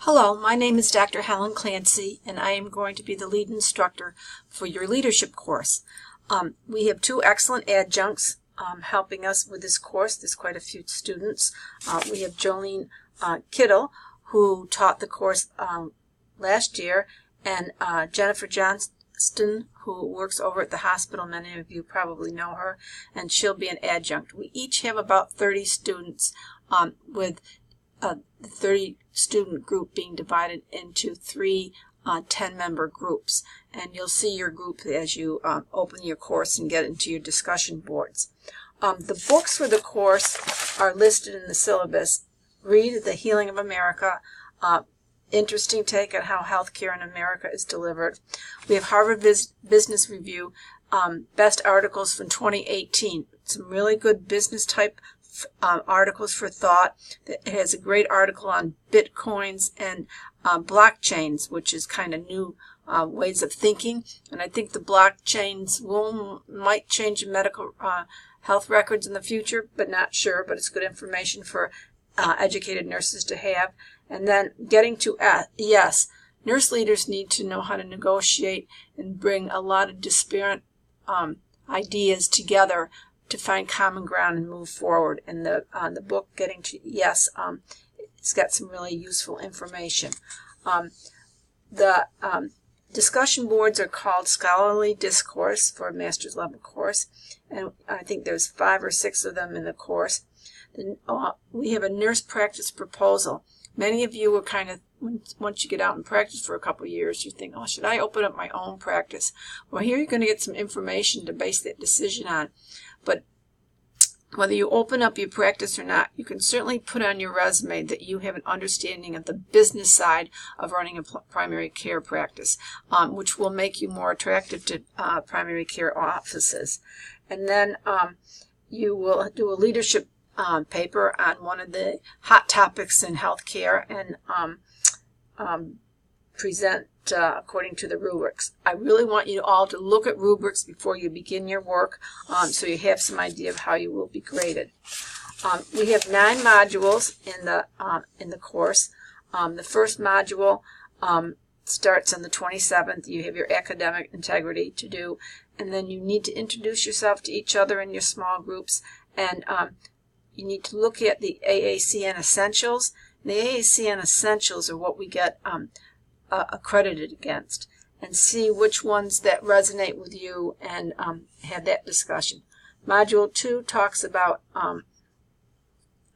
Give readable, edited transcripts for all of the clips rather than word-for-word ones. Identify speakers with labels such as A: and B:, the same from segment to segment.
A: Hello, my name is Dr. Helen Clancy, and I am going to be the lead instructor for your leadership course. We have two excellent adjuncts helping us with this course. There's quite a few students. We have Jolene Kittle, who taught the course last year, and Jennifer Johnston, who works over at the hospital. Many of you probably know her, and she'll be an adjunct. We each have about 30 students with the 30-student group being divided into three 10-member groups. And you'll see your group as you open your course and get into your discussion boards. The books for the course are listed in the syllabus. Read The Healing of America, interesting take on how healthcare in America is delivered. We have Harvard Business Review, best articles from 2018. Some really good business type articles for thought. It has a great article on bitcoins and blockchains, which is kind of new ways of thinking. And I think the blockchains might change medical health records in the future, but not sure. But it's good information for educated nurses to have. And then getting to yes, nurse leaders need to know how to negotiate and bring a lot of disparate ideas together to find common ground and move forward. And the book, Getting to Yes, it's got some really useful information. The discussion boards are called Scholarly Discourse for a master's level course, and I think there's 5 or 6 of them in the course. We have a nurse practice proposal. Many of you were kind of, once you get out and practice for a couple of years, you think, oh, should I open up my own practice? Well, here you're going to get some information to base that decision on. But whether you open up your practice or not, you can certainly put on your resume that you have an understanding of the business side of running a primary care practice, which will make you more attractive to primary care offices. And then you will do a leadership paper on one of the hot topics in healthcare and present according to the rubrics. I really want you all to look at rubrics before you begin your work, so you have some idea of how you will be graded. We have 9 modules in the course. The first module starts on the 27th. You have your academic integrity to do, and then you need to introduce yourself to each other in your small groups, and you need to look at the AACN Essentials. The AACN Essentials are what we get accredited against, and see which ones that resonate with you and have that discussion. Module 2 talks about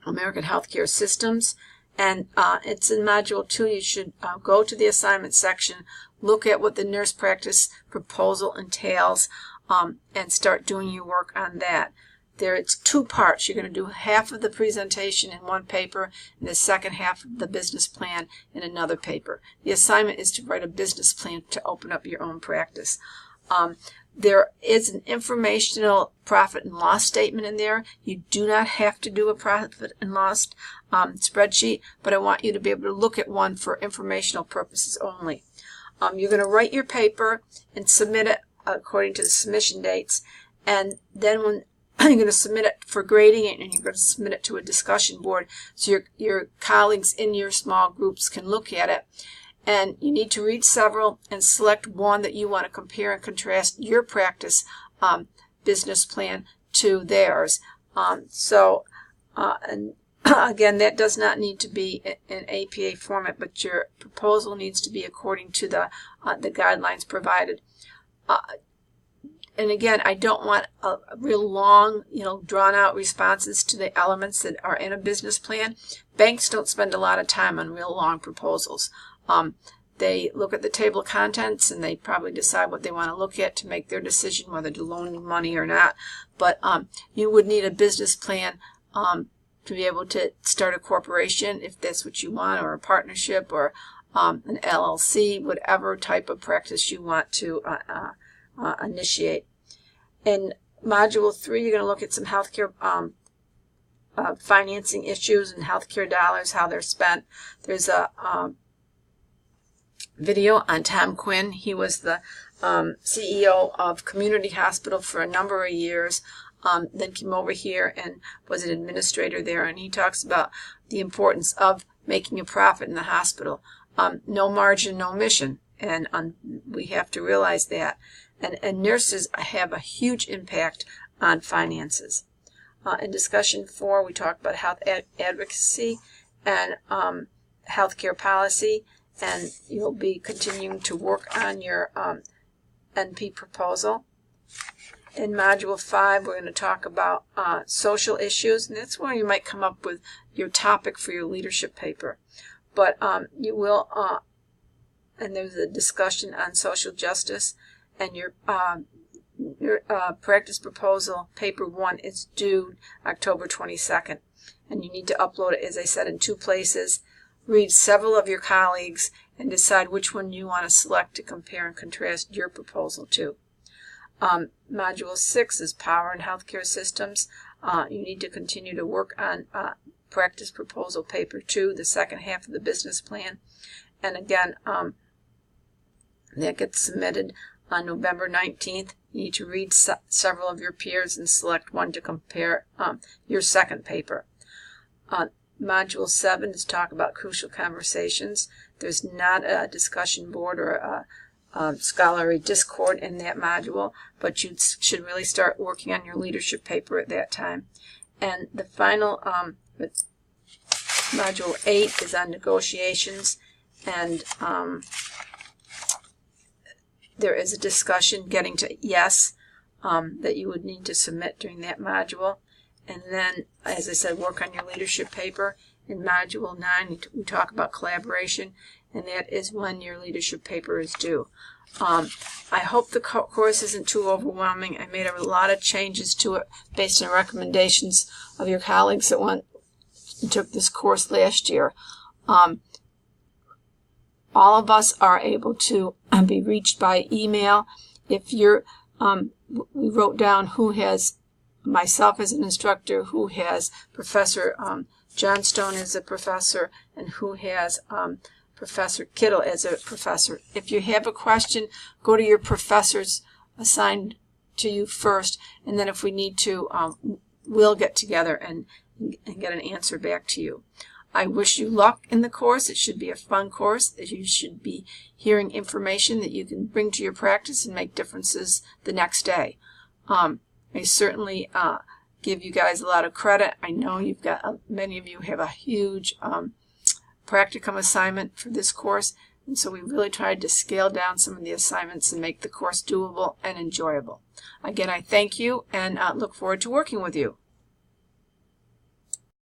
A: American healthcare systems, and it's in Module 2. You should go to the assignment section, look at what the nurse practice proposal entails, and start doing your work on that. It's 2 parts. You're going to do half of the presentation in one paper and the second half of the business plan in another paper. The assignment is to write a business plan to open up your own practice. There is an informational profit and loss statement in there. You do not have to do a profit and loss spreadsheet, but I want you to be able to look at one for informational purposes only. You're going to write your paper and submit it according to the submission dates, and then when you're going to submit it for grading, and you're going to submit it to a discussion board so your colleagues in your small groups can look at it. And you need to read several and select one that you want to compare and contrast your practice business plan to theirs. And again, that does not need to be in APA format, but your proposal needs to be according to the guidelines provided. And again, I don't want a real long, drawn-out responses to the elements that are in a business plan. Banks don't spend a lot of time on real long proposals. They look at the table of contents, and they probably decide what they want to look at to make their decision whether to loan money or not. But you would need a business plan to be able to start a corporation if that's what you want, or a partnership, or an LLC, whatever type of practice you want to initiate. In Module 3, you're going to look at some healthcare financing issues and healthcare dollars, how they're spent. There's a video on Tom Quinn. He was the CEO of Community Hospital for a number of years, then came over here and was an administrator there, and he talks about the importance of making a profit in the hospital. No margin, no mission, and we have to realize that. And nurses have a huge impact on finances. In discussion 4, we talk about health advocacy and healthcare policy, and you'll be continuing to work on your NP proposal. In Module 5, we're going to talk about social issues, and that's where you might come up with your topic for your leadership paper. But you will, and there's a discussion on social justice, and your practice proposal, paper 1, is due October 22nd. And you need to upload it, as I said, in 2 places. Read several of your colleagues and decide which one you want to select to compare and contrast your proposal to. Module 6 is power and healthcare systems. You need to continue to work on practice proposal paper 2, the second half of the business plan. And again, that gets submitted on November 19th. You need to read several of your peers and select one to compare your second paper. Module 7 is talk about crucial conversations. There's not a discussion board or a scholarly discord in that module, but you should really start working on your leadership paper at that time. And the final Module 8 is on negotiations, and there is a discussion getting to yes that you would need to submit during that module. And then, as I said, work on your leadership paper. In Module 9, we talk about collaboration, and that is when your leadership paper is due. I hope the course isn't too overwhelming. I made a lot of changes to it based on recommendations of your colleagues that took this course last year. All of us are able to be reached by email. If you're, we wrote down who has myself as an instructor, who has Professor Johnstone as a professor, and who has Professor Kittle as a professor. If you have a question, go to your professors assigned to you first, and then if we need to, we'll get together and get an answer back to you. I wish you luck in the course. It should be a fun course. You should be hearing information that you can bring to your practice and make differences the next day. I certainly give you guys a lot of credit. I know you've got many of you have a huge practicum assignment for this course, and so we really tried to scale down some of the assignments and make the course doable and enjoyable. Again, I thank you and look forward to working with you.